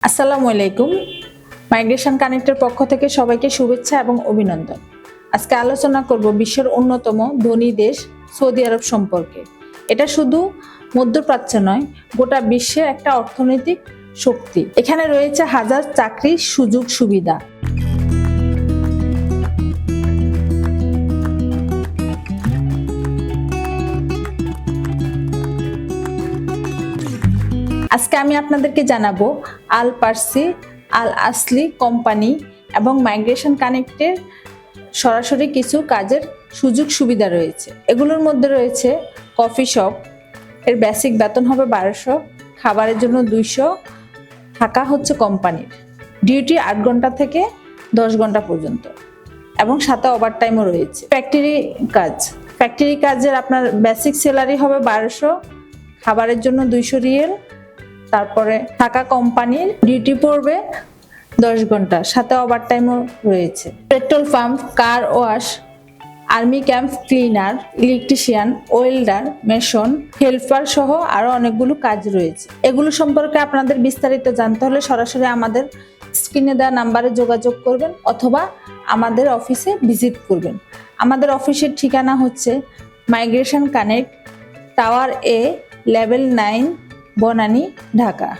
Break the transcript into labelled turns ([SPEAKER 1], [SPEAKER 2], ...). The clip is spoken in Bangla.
[SPEAKER 1] আসসালামু আলাইকুম। মাইগ্রেশন কানেক্টের পক্ষ থেকে সবাইকে শুভেচ্ছা এবং অভিনন্দন। আজকে আলোচনা করব বিশ্বের অন্যতম ধনী দেশ সৌদি আরব সম্পর্কে। এটা শুধু মধ্যপ্রাচ্য নয়, গোটা বিশ্বের একটা অর্থনৈতিক শক্তি। এখানে রয়েছে হাজার চাকরির সুযোগ সুবিধা। আজকে আমি আপনাদেরকে জানাবো আল পার্সি, আল আসলি কোম্পানি এবং মাইগ্রেশন কানেক্টের সরাসরি কিছু কাজের সুযোগ সুবিধা রয়েছে। এগুলোর মধ্যে রয়েছে কফি শপ, এর বেসিক বেতন হবে 1200, খাবারের জন্য 200, থাকা হচ্ছে কোম্পানির, ডিউটি 8 ঘন্টা থেকে 10 ঘন্টা পর্যন্ত এবং সাথে ওভারটাইমও রয়েছে। ফ্যাক্টরি কাজের আপনার বেসিক স্যালারি হবে 1200, খাবারের জন্য 200 রিয়েল, তারপরে থাকা কোম্পানির ডিউটি পড়বে 10 ঘন্টা, সাথে ওভারটাইমও রয়েছে। Petrol pump, car wash, army camp cleaner, electrician, welder, mason, helper সহ আরো অনেকগুলো কাজ রয়েছে। এগুলো সম্পর্কে আপনাদের বিস্তারিত জানতে হলে সরাসরি আমাদের স্ক্রিনে দেওয়া নাম্বারে যোগাযোগ করবেন অথবা আমাদের অফিসে ভিজিট করবেন। আমাদের অফিসের ঠিকানা হচ্ছে মাইগ্রেশন কানেক্ট, টাওয়ার এ, লেভেল 9, বনানী, ঢাকা।